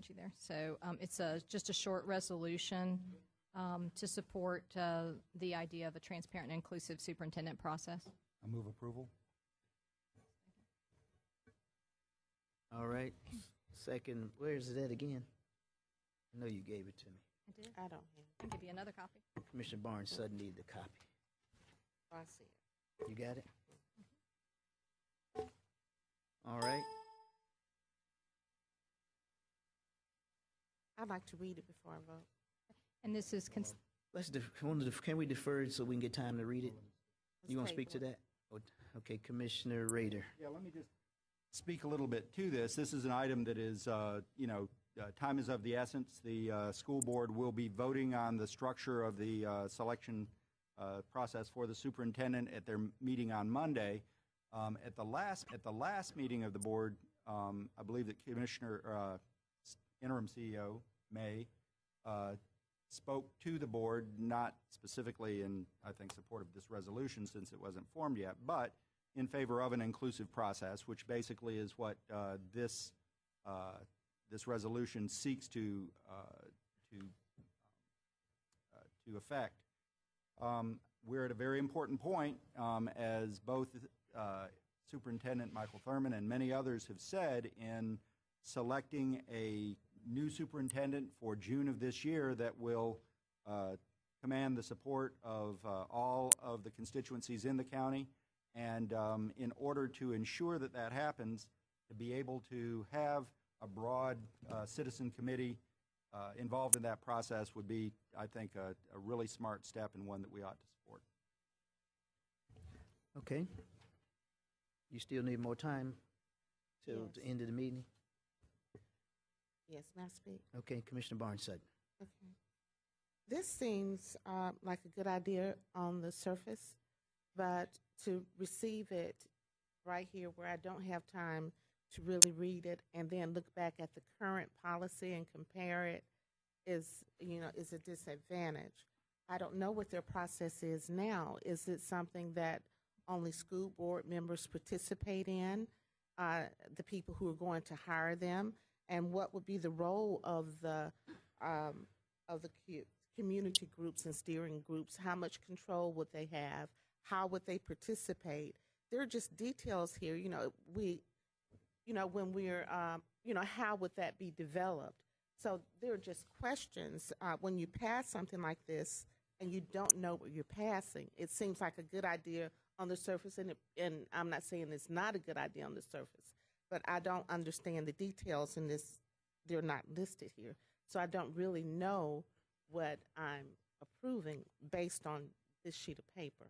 behind you there. So it's just a short resolution to support the idea of a transparent and inclusive superintendent process. I move approval. All right. Second, where is it at again? I know you gave it to me. I did. I don't have I'll give you another copy. Commissioner Barnes Sudden needs a copy. it. I see it. You got it? All right. I'd like to read it before I vote. And this is Can we defer it so we can get time to read it? You want to speak to table that? Oh, okay, Commissioner Rader. Yeah, let me just speak a little bit to this. This is an item that is, time is of the essence. The school board will be voting on the structure of the selection process for the superintendent at their meeting on Monday. At the last meeting of the board, I believe that Commissioner Interim CEO May spoke to the board, not specifically in, I think, support of this resolution since it wasn't formed yet, but in favor of an inclusive process, which basically is what this resolution seeks to effect. We're at a very important point, as both Superintendent Michael Thurman and many others have said, in selecting a new superintendent for June of this year that will command the support of all of the constituencies in the county. And in order to ensure that that happens, to be able to have a broad citizen committee involved in that process would be, I think, a really smart step and one that we ought to support. Okay. You still need more time till Yes. the end of the meeting? Yes, may I speak? Okay, Commissioner Barnes Sudden. Okay. This seems like a good idea on the surface, but to receive it right here where I don't have time to really read it and then look back at the current policy and compare it is a disadvantage. I don't know what their process is now. Is it something that only school board members participate in, the people who are going to hire them? And what would be the role of the community groups and steering groups? How much control would they have? How would they participate? There are just details here. When we're, how would that be developed? So there are just questions. When you pass something like this and you don't know what you're passing, it seems like a good idea on the surface, and I'm not saying it's not a good idea on the surface, but I don't understand the details in this. They're not listed here. So I don't really know what I'm approving based on this sheet of paper.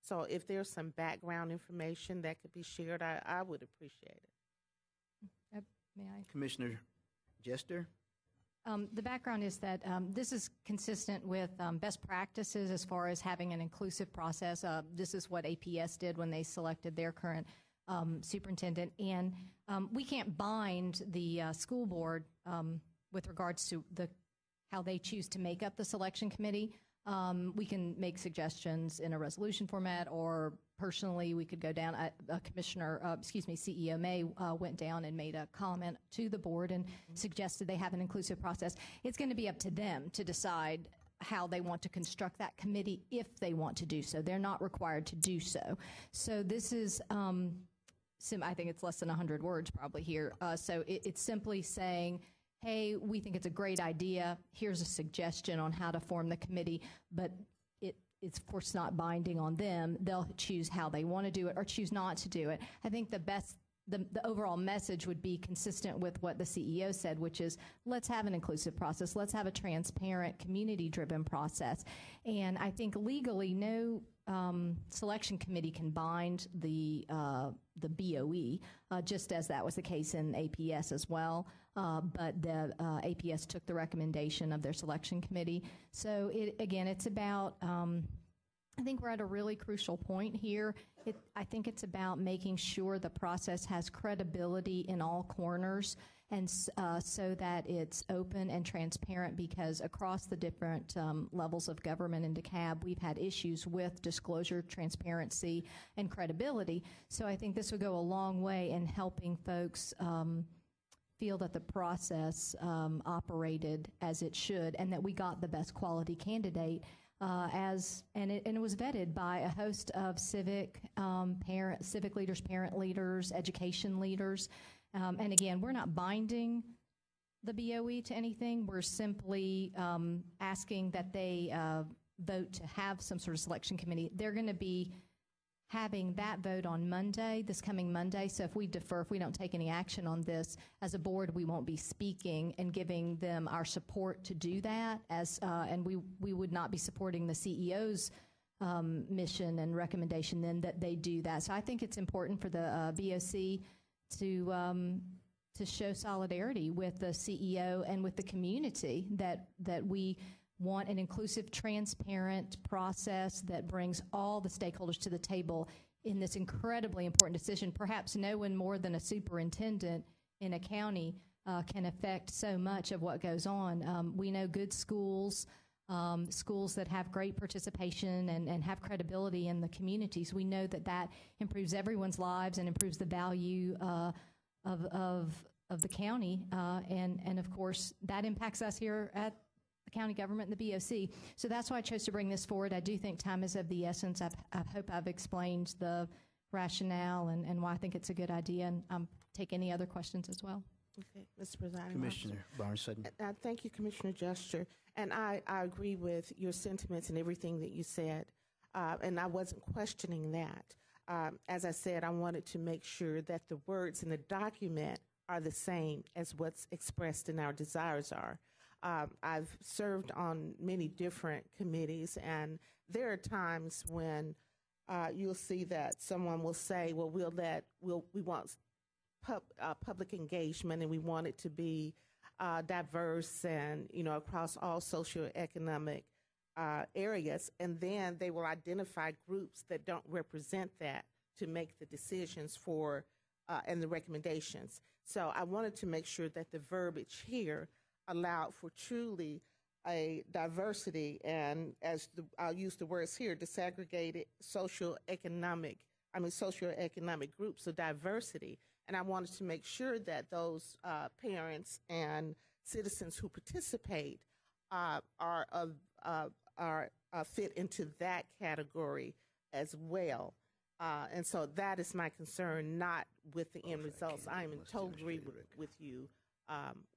So if there's some background information that could be shared, I would appreciate it. May I? Commissioner Jester? The background is that this is consistent with best practices as far as having an inclusive process. This is what APS did when they selected their current superintendent. And we can't bind the school board with regards to how they choose to make up the selection committee. We can make suggestions in a resolution format, or personally we could go down. CEO May went down and made a comment to the board and suggested they have an inclusive process. It's going to be up to them to decide how they want to construct that committee if they want to do so. They're not required to do so. So this is, I think it's less than 100 words probably here. So it's simply saying, hey, we think it's a great idea. Here's a suggestion on how to form the committee, but it's of course not binding on them. They'll choose how they want to do it or choose not to do it. I think the overall message would be consistent with what the CEO said, which is let's have an inclusive process. Let's have a transparent, community-driven process. And I think legally, no selection committee can bind the BOE, just as that was the case in APS as well. But the APS took the recommendation of their selection committee. So it's about, I think we're at a really crucial point here. I think it's about making sure the process has credibility in all corners, and so that it's open and transparent, because across the different levels of government in DeKalb, we've had issues with disclosure, transparency, and credibility. So I think this would go a long way in helping folks feel that the process operated as it should, and that we got the best quality candidate. And it was vetted by a host of civic leaders, parent leaders, education leaders. And again, we're not binding the BOE to anything. We're simply asking that they vote to have some sort of selection committee. They're going to be having that vote on Monday, this coming Monday. So if we defer, if we don't take any action on this, as a board, we won't be speaking and giving them our support to do that. And we would not be supporting the CEO's mission and recommendation then that they do that. So I think it's important for the BOC to show solidarity with the CEO and with the community that we want an inclusive, transparent process that brings all the stakeholders to the table in this incredibly important decision. Perhaps no one more than a superintendent in a county can affect so much of what goes on. We know good schools, schools that have great participation and have credibility in the communities. We know that that improves everyone's lives and improves the value of the county. And of course, that impacts us here at the county government and the BOC. So that's why I chose to bring this forward. I do think time is of the essence. I hope I've explained the rationale and why I think it's a good idea, and take any other questions as well. Okay, Mr. Presiding Commissioner Barnes-Sutton. Thank you, Commissioner Gesture. And I agree with your sentiments and everything that you said, and I wasn't questioning that. As I said, I wanted to make sure that the words in the document are the same as what's expressed in our desires are. I've served on many different committees, and there are times when you'll see that someone will say, well, we want public engagement, and we want it to be diverse and, across all socioeconomic areas, and then they will identify groups that don't represent that to make the decisions for and the recommendations. So I wanted to make sure that the verbiage here allowed for truly a diversity, and I'll use the words here, disaggregated socioeconomic groups of diversity. And I wanted to make sure that those parents and citizens who participate are fit into that category as well. And so that is my concern, not with the end results. I am in total agreement with you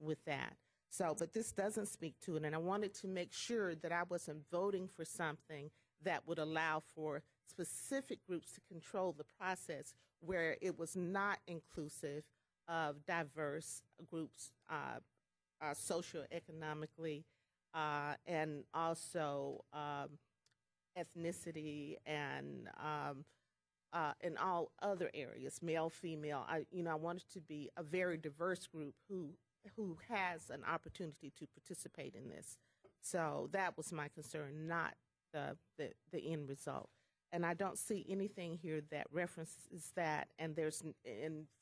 with that. So, but this doesn't speak to it, and I wanted to make sure that I wasn't voting for something that would allow for specific groups to control the process where it was not inclusive of diverse groups socioeconomically and also ethnicity and in all other areas, male, female. I wanted to be a very diverse group who has an opportunity to participate in this. So that was my concern, not the end result. And I don't see anything here that references that. And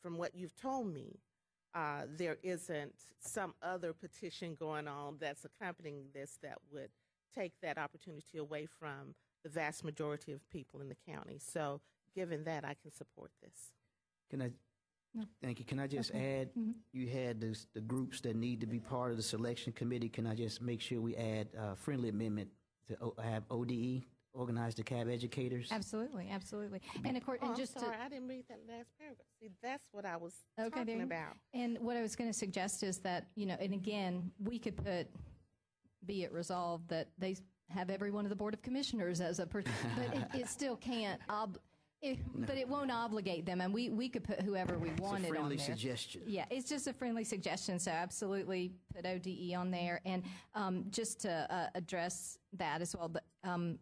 from what you've told me, there isn't some other petition going on that's accompanying this that would take that opportunity away from the vast majority of people in the county. So given that, I can support this. Thank you. Can I just add, you had the groups that need to be part of the selection committee. Can I just make sure we add a friendly amendment to have ODE, Organized DeKalb Educators? Absolutely, absolutely. And of course, I didn't read that last paragraph. See, that's what I was talking about. And what I was going to suggest is that, and again, we could be it resolved that they have every one of the Board of Commissioners as a person, but it still can't. But it won't obligate them, and we could put whoever we wanted on there. It's a friendly suggestion. Yeah, it's just a friendly suggestion, so absolutely put ODE on there. And just to address that as well,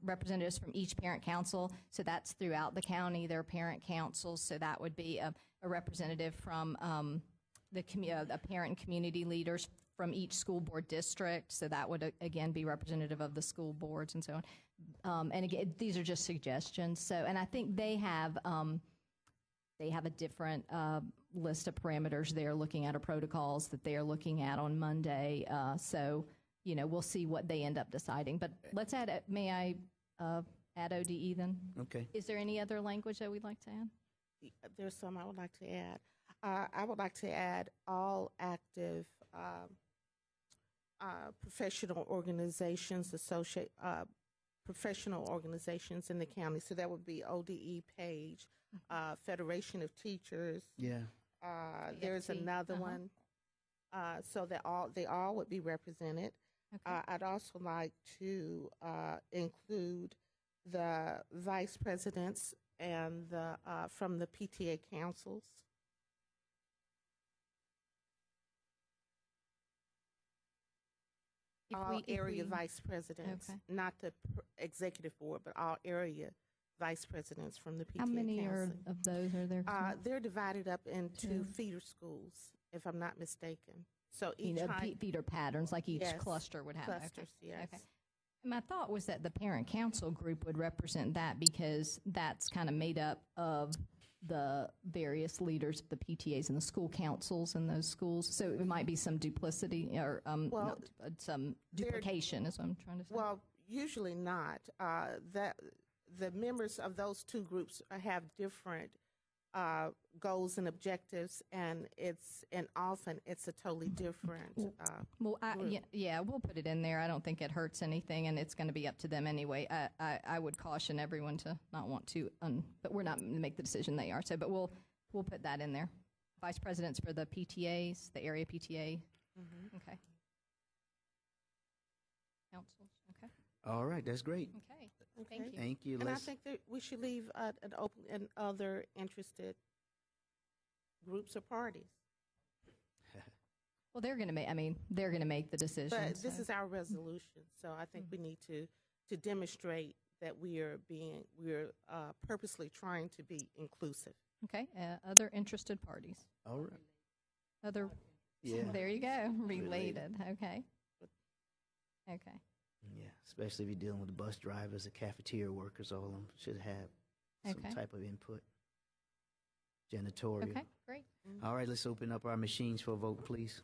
representatives from each parent council, so that's throughout the county, their parent councils, so that would be a representative from the parent and community leaders from each school board district, so that would again be representative of the school boards and so on. And again, these are just suggestions. So, and I think they have a different list of parameters they're looking at, or protocols that they are looking at on Monday. So, we'll see what they end up deciding. But let's add. May I add ODE then? Okay. Is there any other language that we'd like to add? There's some I would like to add. I would like to add all active professional organizations, professional organizations in the county. So that would be ODE page, Federation of Teachers. Yeah. There's another one. So that they all would be represented. Okay. I'd also like to include the vice presidents and the from the PTA councils. All area vice presidents, Okay. not the executive board, but all area vice presidents from the PTA How many council. of those are there? They're divided up into Two. feeder schools, if I'm not mistaken. So each You know, feeder patterns, like each Yes. cluster would have. clusters, Okay. yes. Okay. My thought was that the parent council group would represent that because that's kind of made up of the various leaders of the PTAs and the school councils in those schools. So it might be some duplicity or Well, some duplication is what I'm trying to say. Well, usually not. That the members of those two groups have different goals and objectives, and often it's a totally different. Well, group. yeah, we'll put it in there. I don't think it hurts anything, and it's going to be up to them anyway. I would caution everyone to not want to, but we're not going to make the decision they are. So, but we'll put that in there. Vice presidents for the PTAs, the area PTA. Mm-hmm. Okay. Councils. Okay. All right, that's great. Okay. Okay. Thank you. Thank you. And I think that we should leave an open and other interested groups or parties. Well, they're going to make. I mean, they're going to make the decision. But this is our resolution, so I think we need to demonstrate that we're purposely trying to be inclusive. Okay. Other interested parties. All right. Other. Yeah. There you go. Related. Okay. Okay. Yeah, especially if you're dealing with the bus drivers, the cafeteria workers, all of them should have Okay. some type of input. Janitorial. Okay. Great. All right, let's open up our machines for a vote, please.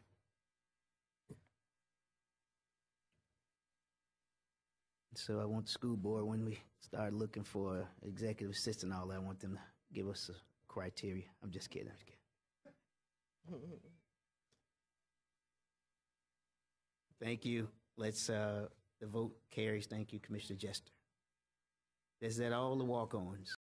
So I want the school board, when we start looking for executive assistant and all that, I want them to give us a criteria. I'm just kidding. Thank you. Let's, the vote carries. Thank you, Commissioner Jester. Is that all the walk-ons?